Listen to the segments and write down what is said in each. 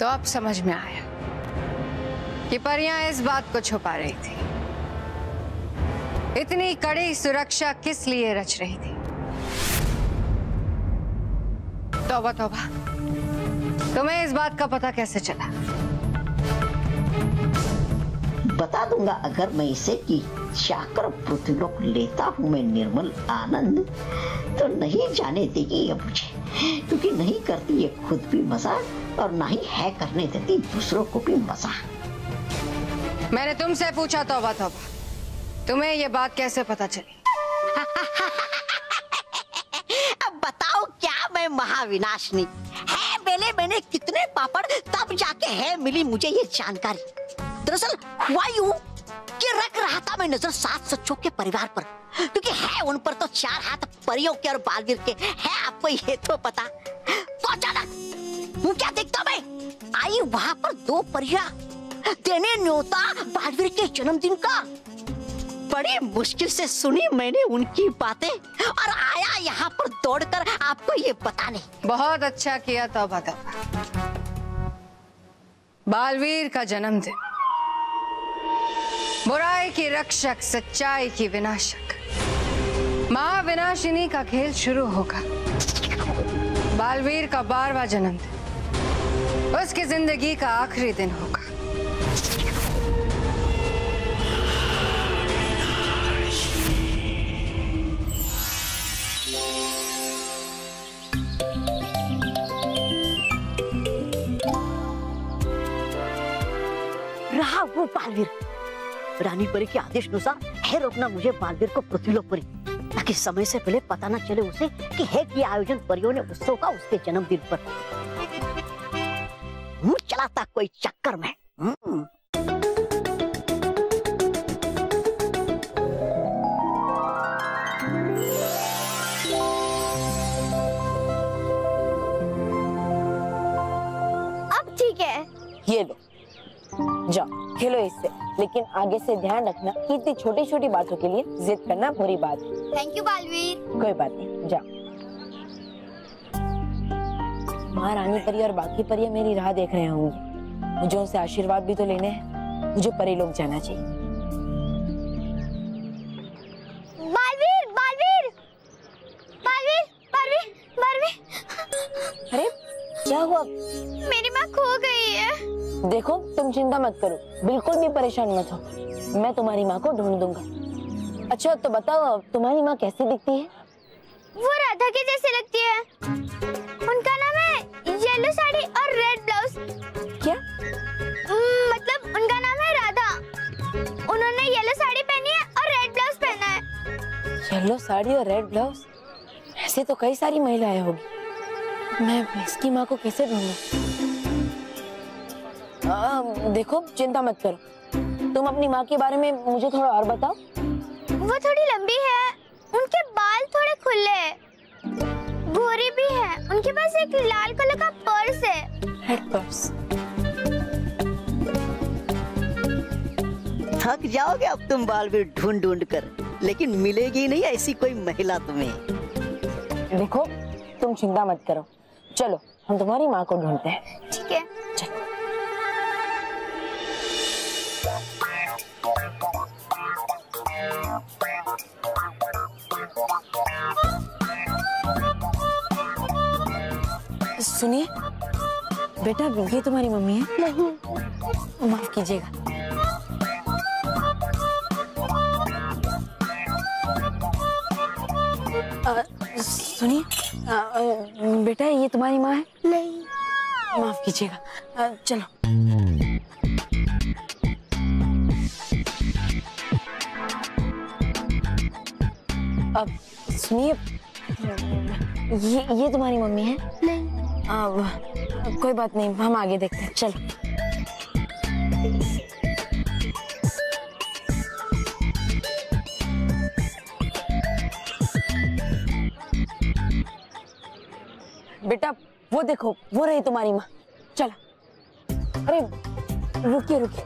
तो अब समझ में आया कि परियां इस बात को छुपा रही थी। इतनी कड़ी सुरक्षा किस लिए रच रही थी? तौबा तौबा, तुम्हें इस बात का पता कैसे चला? बता दूंगा अगर मैं इसे कि जाकर पृथ्वीलोक लेता हूँ मैं निर्मल आनंद, तो नहीं जाने देगी ये मुझे, क्योंकि नहीं करती ये खुद भी मजा और ना ही है करने देती दूसरों को भी मजा। मैंने तुमसे पूछा तौबा तौबा, तुम्हें ये बात कैसे पता चली? अब बताओ क्या मैं महाविनाशनी है? बेले मैंने कितने पापड़ तब जाके है मिली मुझे ये जानकारी। दरअसल हुआ यूं कि रख रहा था मैं नजर 7 सच्चों के परिवार पर, क्योंकि है उन पर तो 4 हाथ परियों के और बालवीर के है, आपको ये तो पता। तो अचानक क्या देखता मैं, आई वहां पर 2 परियां देने न्योता बालवीर के जन्मदिन का। बड़ी मुश्किल से सुनी मैंने उनकी बातें और आया यहाँ पर दौड़कर आपको ये बताने। बहुत अच्छा किया तौबा तौबा। बालवीर का जन्मदिन, बुराई की रक्षक, सच्चाई की विनाशक, महाविनाशिनी का खेल शुरू होगा। बालवीर का 12वां जन्मदिन उसकी जिंदगी का आखिरी दिन होगा। रहा वो बालवीर, रानी परी के आदेश अनुसार है रोकना मुझे बालवीर को पृथ्वीलोक परी, ताकि समय से पहले पता न चले उसे कि है कि आयोजन परियों ने उत्सव का उसके जन्मदिन पर। चला था कोई चक्कर में। अब ठीक है, ये लो, जाओ खेलो इससे, लेकिन आगे से ध्यान रखना कि इतनी छोटी छोटी बातों के लिए जिद करना बुरी बात है। Thank you Baalveer. कोई बात नहीं, जाओ। माँ रानी परी और बाकी परियां मेरी राह देख रहे होंगे, मुझे उनसे आशीर्वाद भी तो लेने हैं। मुझे परी लोग जाना चाहिए। बालवीर, बालवीर, बालवीर, बालवीर, बालवीर। अरे क्या हुआ? मेरी माँ खो गई है। देखो तुम चिंता मत करो, बिल्कुल भी परेशान मत हो, मैं तुम्हारी माँ को ढूंढ दूंगा। अच्छा तो बताओ तुम्हारी माँ कैसी दिखती है? वो राधा के जैसे लगती है। उनका नाम है येलो साड़ी और रेड ब्लाउज। क्या? मतलब उनका नाम है राधा। उन्होंने येलो साड़ी पहनी है और रेड ब्लाउज पहना है। येलो साड़ी और रेड ब्लाउज? ऐसे तो कई सारी महिलाएं होगी, मैं इसकी माँ को कैसे ढूंढूं? देखो चिंता मत करो, तुम अपनी माँ के बारे में मुझे थोड़ा और बताओ। वो थोड़ी लंबी है, उनके बाल थोड़े खुले हैं, गोरी भी है, उनके पास एक लाल कलर का पर्स है। Red purse? थक जाओगे अब तुम बालवीर ढूंढ ढूंढ कर, लेकिन मिलेगी नहीं ऐसी कोई महिला तुम्हें। देखो तुम चिंता मत करो, चलो हम तुम्हारी माँ को ढूंढते हैं। ठीक है। चलो। सुनिए बेटा, ये तुम्हारी मम्मी है? नहीं। माफ कीजिएगा। सुनिए बेटा, ये तुम्हारी माँ है? नहीं। माफ कीजिएगा। चलो। अब सुनिए, ये तुम्हारी मम्मी है? नहीं। कोई बात नहीं, हम आगे देखते हैं, चलो। बेटा वो देखो, वो रही तुम्हारी माँ, चलो। अरे रुकिए रुकिए,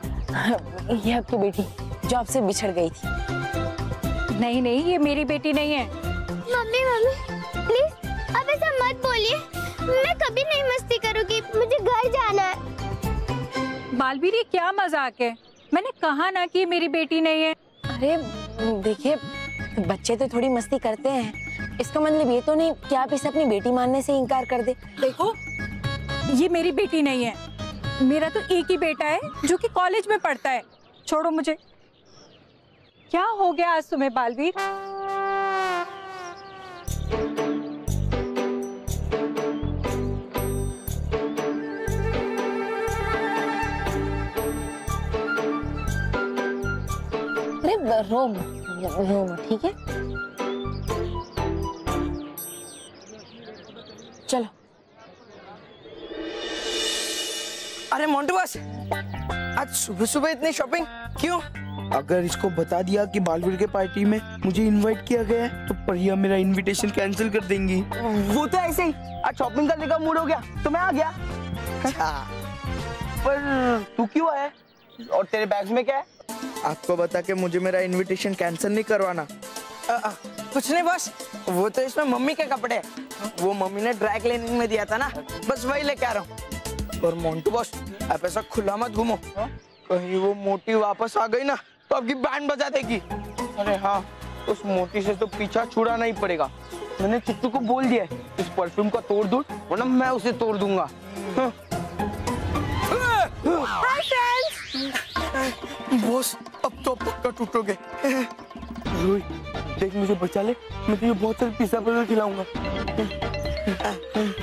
ये आपकी बेटी जो आपसे बिछड़ गई थी। नहीं नहीं, ये मेरी बेटी नहीं है। मम्मी मम्मी प्लीज आप ऐसा मत बोलिए, मैं कभी नहीं मस्ती करूंगी, मुझे घर जाना है। बालवीर ये क्या मजाक है? मैंने कहा ना कि मेरी बेटी नहीं है। अरे देखिए, बच्चे तो थोड़ी मस्ती करते हैं, इसका मतलब ये तो नहीं कि आप इसे अपनी बेटी मानने से इनकार कर दे। देखो, ये मेरी बेटी नहीं है। मेरा तो एक ही बेटा है जो कि कॉलेज में पढ़ता है। छोड़ो मुझे। क्या हो गया आज तुम्हें बालवीर? अरे रोम ठीक है, चलो। अरे मोंटू बस, आज सुबह सुबह इतनी शॉपिंग क्यों? अगर इसको बता दिया कि बालवीर के पार्टी में मुझे इनवाइट किया गया है तो परिया मेरा इनविटेशन कैंसिल कर देंगी। वो तो ऐसे ही आज शॉपिंग करने का मूड हो गया तो मैं आ गया। अच्छा, पर तू क्यों आया और तेरे बैग में क्या है? आपको बता के मुझे मेरा इनविटेशन कैंसिल नहीं करवाना। कुछ नहीं बस, वो तो इसमें मम्मी के कपड़े हैं। वो मम्मी ने ड्राई क्लीनिंग में दिया था ना, बस वही लेके आ रहा हूँ। और मोंटू बॉस, आप ऐसा खुला मत घूमो, कहीं वो मोटी वापस आ गई ना तो आपकी बैंड बजा देगी। अरे हाँ, उस मोटी से तो पीछा छुड़ाना ही पड़ेगा। मैंने चिट्टू को बोल दिया है इस परफ्यूम का तोड़ दूं वरना मैं उसे तोड़ दूंगा। बॉस, अब तो पक्का टूटोगे। रोहित, देख मुझे बचा ले, मैं तुझे बहुत सारे पिज्जा बर्गर खिलाऊंगा।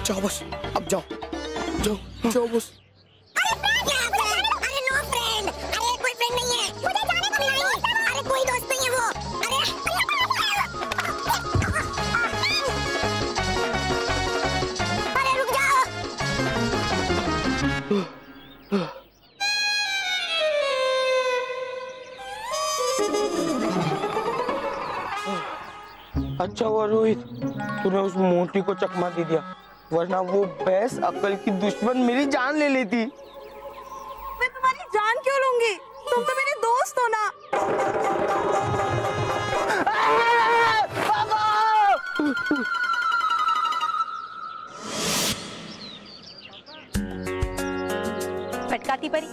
जाओ बस, अब जाओ जाओ जाओ बस। अरे नो फ्रेंड, अरे कोई फ्रेंड नहीं है, मुझे जाने को नहीं, अरे कोई दोस्त नहीं है वो, अरे रुक जाओ। अच्छा हुआ रोहित, तूने उस मोटी को चकमा दे दिया, वरना वो भैंस अकल की दुश्मन मेरी जान ले लेती। मैं तुम्हारी जान क्यों लूंगी? तुम तो मेरे दोस्त हो ना। फटकाती परी,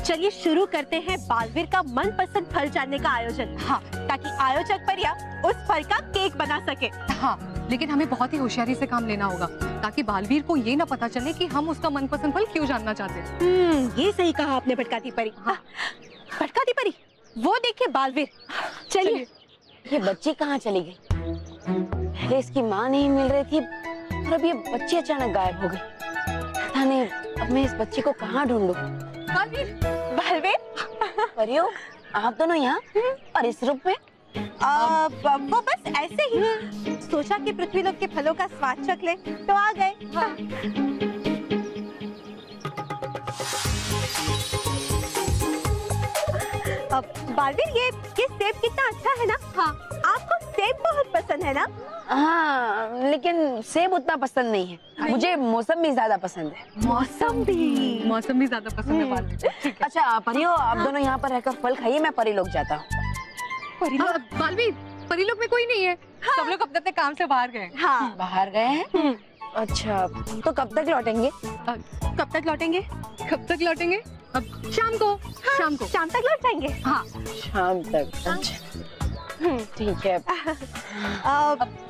चलिए शुरू करते हैं बालवीर का मनपसंद फल जानने का आयोजन। हाँ, ताकि आयोजक परिया उस फल का केक बना सके। हाँ, लेकिन हमें बहुत ही होशियारी से काम लेना होगा ताकि बालवीर को ये ना पता चले कि हम उसका मनपसंद फल क्यों जानना चाहते हैं। ये सही कहा आपने फटकाती परी। हाँ। फटकाती परी, वो देखिए बालवीर। चलिए। ये बच्ची कहाँ चली गई? पहले इसकी माँ नहीं मिल रही थी और अब ये बच्ची अचानक गायब हो गई। पता नहीं अब मैं इस बच्ची को कहाँ ढूंढूं? बालवीर, बालवीर, परियो, आप दोनों यहाँ और इस रूप में? वो बस ऐसे ही सोचा कि पृथ्वीलोक के फलों का स्वाद चख ले तो आ गए। हाँ। बालवीर, ये सेब कितना अच्छा है ना? हाँ, आपको सेब बहुत पसंद है ना? हाँ, लेकिन सेब उतना पसंद नहीं है, मुझे मौसमी ज्यादा पसंद है। मौसमी ज्यादा पसंद है बालवीर। अच्छा परियो, आप दोनों यहाँ पर रहकर फल खाइए, मैं परिलोक जाता हूँ। बालवीर, परिलोक में कोई नहीं है। हाँ। सब लोग अपने काम से बाहर गए। हाँ, बाहर गए हैं। अच्छा, तो कब तक लौटेंगे? कब तक लौटेंगे? कब तक लौटेंगे? अब शाम को। हाँ, शाम तक लौट जाएंगे। हाँ, शाम तक। अच्छा, ठीक है।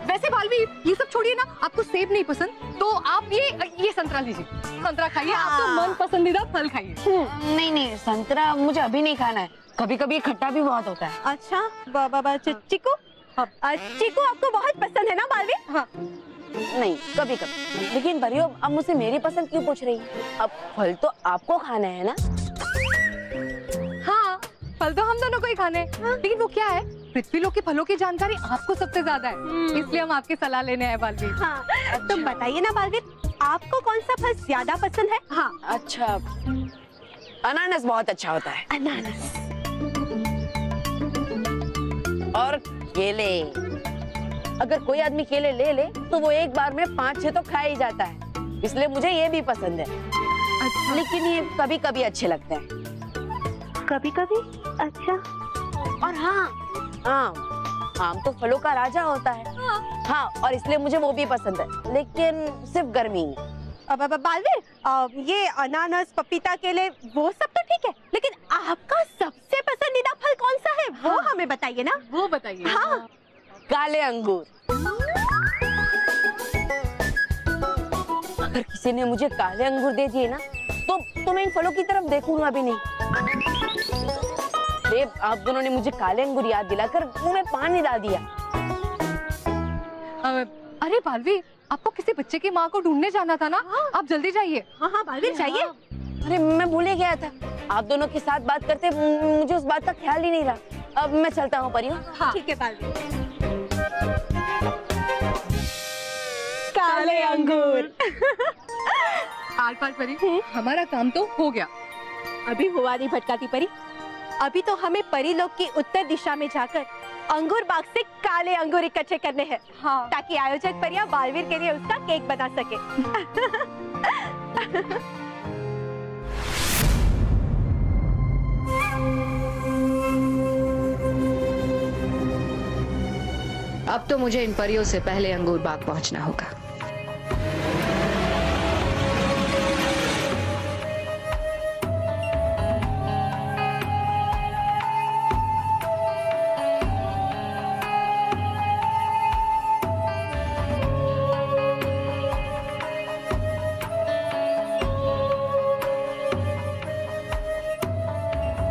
वैसे बालवीर, ये सब छोड़िए ना, आपको सेब नहीं पसंद तो आप ये संतरा लीजिए। संतरा खाइए, आपका मन पसंदीदा फल खाइए। नहीं, संतरा मुझे अभी नहीं खाना है, कभी कभी खट्टा भी बहुत होता है। अच्छा, चिक्कू, चिक्कू आपको बहुत पसंद है ना बालवीर? हाँ। नहीं, कभी कभी। लेकिन परियो, अब मुझसे मेरी पसंद क्यों पूछ रही है? अब फल तो आपको खाना है ना? हाँ, फल तो हम दोनों को ही खाने हैं। हाँ। लेकिन वो क्या है, पृथ्वीलोक के फलों की जानकारी आपको सबसे ज्यादा है, इसलिए हम आपकी सलाह लेने आए बालवीर। हाँ, तो बताइए ना बालवीर, आपको कौन सा फल ज्यादा पसंद है? हाँ। अच्छा, अनानास बहुत अच्छा होता है। अनानास और केले, अगर कोई आदमी केले ले ले तो वो एक बार में 5-6 तो खा ही जाता है, इसलिए मुझे ये भी पसंद है। अच्छा। लेकिन ये कभी कभी अच्छे लगते हैं। कभी कभी? अच्छा। और हाँ, आम तो फलों का राजा होता है। हाँ, और इसलिए मुझे वो भी पसंद है, लेकिन सिर्फ गर्मी में। अब बालवीर, ये अनानास, पपीता, केले वो सब तो ठीक है, लेकिन आपका सबसे पसंदीदा फल कौन सा है वो हमें बताइए ना। वो बताइए। हाँ। काले अंगूर। अगर किसी ने मुझे काले अंगूर दे दिए ना तो मैं इन फलों की तरफ देखूंगा भी नहीं। देव, आप दोनों ने मुझे काले अंगूर याद दिलाकर मुंह में पानी डाल दिया। अरे बालवीर, आपको किसी बच्चे की माँ को ढूंढने जाना था ना। आप जल्दी जाइए। हाँ बालवीर जाइए। अरे मैं भूल ही गया था, आप दोनों के साथ बात करते मुझे उस बात का ख्याल ही नहीं रहा। अब मैं चलता हूँ परियों। हाँ ठीक है बालवीर। काले अंगूर। आर पार परी, हमारा काम तो हो गया। अभी हुआ नहीं भटकाती परी, अभी तो हमें परी लोग की उत्तर दिशा में जाकर अंगूर बाग से काले अंगूर इकट्ठे करने हैं। हाँ। ताकि आयोजक परियां बालवीर के लिए उसका केक बना सके। अब तो मुझे इन परियों से पहले अंगूर बाग पहुंचना होगा।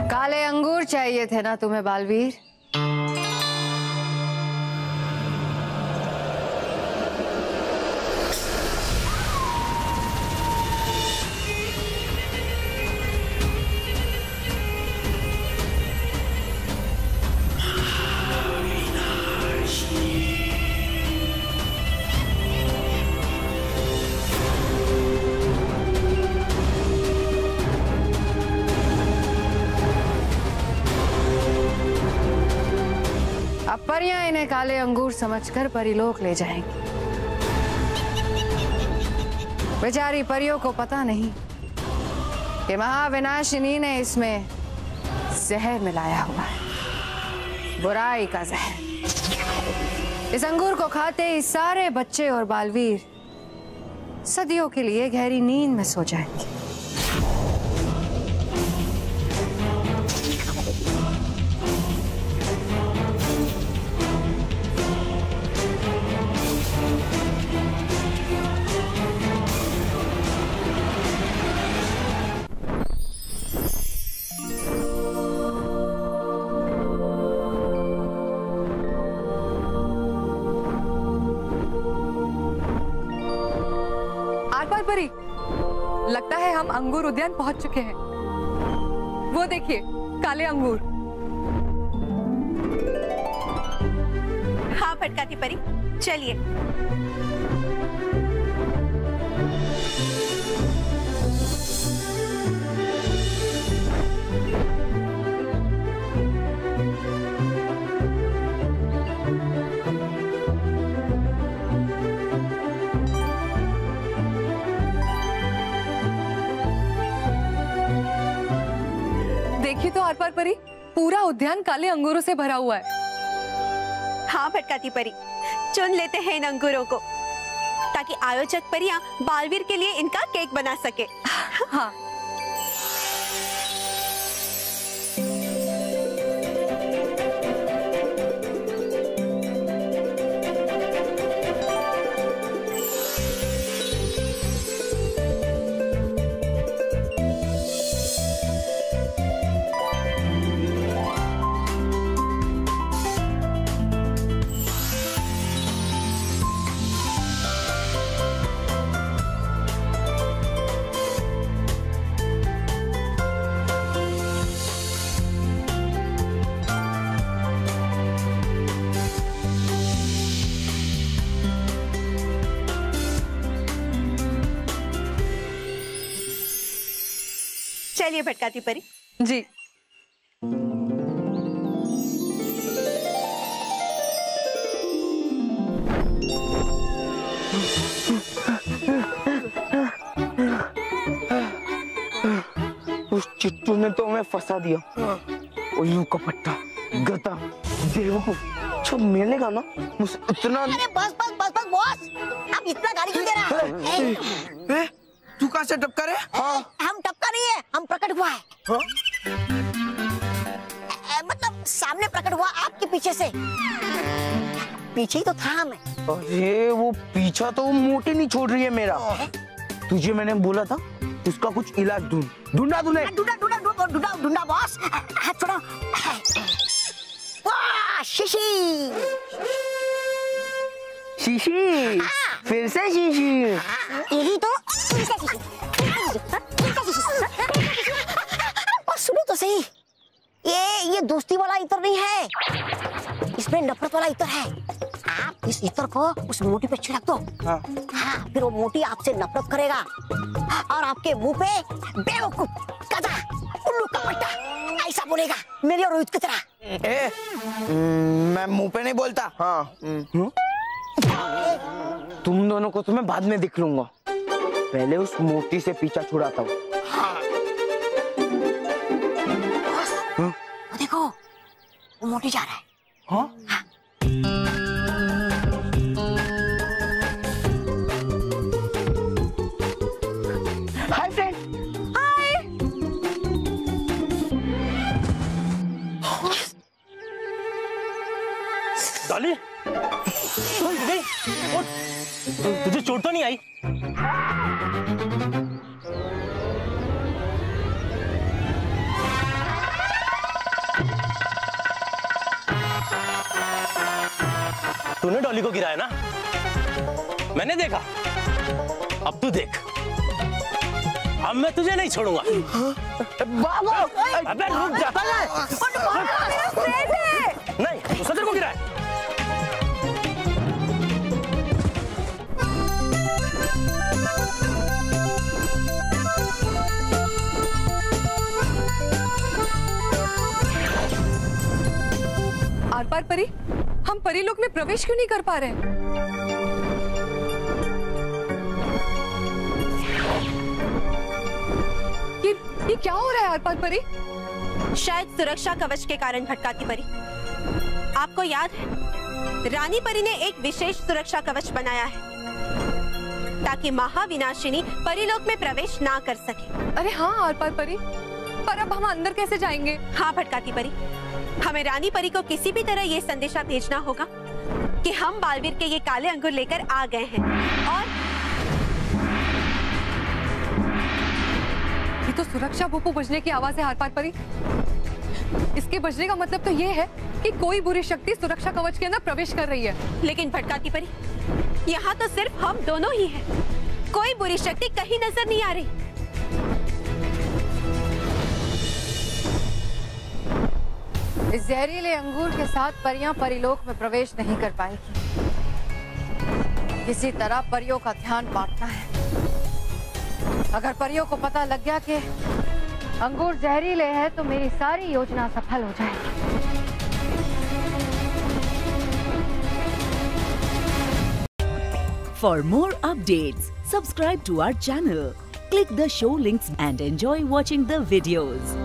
काले अंगूर चाहिए थे ना तुम्हें बालवीर? अब परियां इन्हें काले अंगूर समझकर परीलोक ले जाएंगी। बेचारी परियों को पता नहीं कि महाविनाशिनी ने इसमें जहर मिलाया हुआ है, बुराई का जहर। इस अंगूर को खाते ही सारे बच्चे और बालवीर सदियों के लिए गहरी नींद में सो जाएंगे। परी, लगता है हम अंगूर उद्यान पहुंच चुके हैं। वो देखिए, काले अंगूर। हाँ भटकाती परी, चलिए। देखिए तो आर पार परी, पूरा उद्यान काले अंगूरों से भरा हुआ है। हाँ भटकाती परी, चुन लेते हैं इन अंगूरों को ताकि आयोजक परियां बालवीर के लिए इनका केक बना सके। हाँ। चलिए भटकाती परी। जी। उस चिट्टू ने तो हमें फंसा दिया। उल्लू का पट्टा, गधा, बेवकूफ। जब मैंने कहा ना मुझसे इतना। अरे बस बस बस बस बॉस, अब इतना गाड़ी क्यों दे रहा है? तू कहाँ से टपका रहे? हम टपका नहीं है, हम प्रकट हुआ है। हाँ? मतलब सामने प्रकट हुआ आपके पीछे से। पीछे ही तो था मैं। अरे वो पीछा तो वो मोटी नहीं छोड़ रही है मेरा। तुझे मैंने बोला था उसका कुछ इलाज ढूंढा तूने? ढूंढा बॉस। हाथ छोड़ो। वाह, शीशी। शीशी? फिर से शीशी? यही तो। सुनो तो सही, ये दोस्ती वाला इत्र नहीं है, इसमें नफरत वाला इत्र है। आप इस इत्र को उस मोटी पे छिड़क दो। हाँ, फिर वो मोटी आपसे नफरत करेगा और आपके मुंह पे बेवकूफ, गधा, उल्लू का पट्टा ऐसा बोलेगा, मेरे और रोहित की तरह। मैं मुंह पे नहीं बोलता। हाँ। तुम दोनों को तो मैं बाद में दिख लूंगा, पहले उस मोटी से पीछा छुड़ाता हूँ। देखो वो मोटी जा रहा है। हाँ? Hi friend. हाय। डॉली, तुझे चोट तो नहीं आई? तूने डॉली को गिराया ना? मैंने देखा। अब तू देख, अब मैं तुझे नहीं छोड़ूंगा। बाबू, अबे रुक जा। नहीं, तू सदर को गिराया। आर पार परी, हम परीलोक में प्रवेश क्यों नहीं कर पा रहे हैं? ये क्या हो रहा है आर पार परी? शायद सुरक्षा कवच के कारण भटकाती परी। आपको याद है, रानी परी ने एक विशेष सुरक्षा कवच बनाया है ताकि महाविनाशिनी परीलोक में प्रवेश ना कर सके। अरे हाँ आर पार परी, पर अब हम अंदर कैसे जाएंगे? हाँ भटकाती परी, हमें रानी परी को किसी भी तरह ये संदेशा भेजना होगा कि हम बालवीर के ये काले अंगूर लेकर आ गए हैं। और ये तो सुरक्षा भूपू बजने की आवाज है आर पार परी। इसके बजने का मतलब तो ये है कि कोई बुरी शक्ति सुरक्षा कवच के अंदर प्रवेश कर रही है। लेकिन भटकाती परी, यहाँ तो सिर्फ हम दोनों ही हैं। कोई बुरी शक्ति कहीं नजर नहीं आ रही। इस जहरीले अंगूर के साथ परियां परिलोक में प्रवेश नहीं कर पाएगी। किसी तरह परियों का ध्यान बांटना है। अगर परियों को पता लग गया कि अंगूर जहरीले हैं, तो मेरी सारी योजना सफल हो जाएगी। For more updates, subscribe to our channel, click the show links and enjoy watching the videos.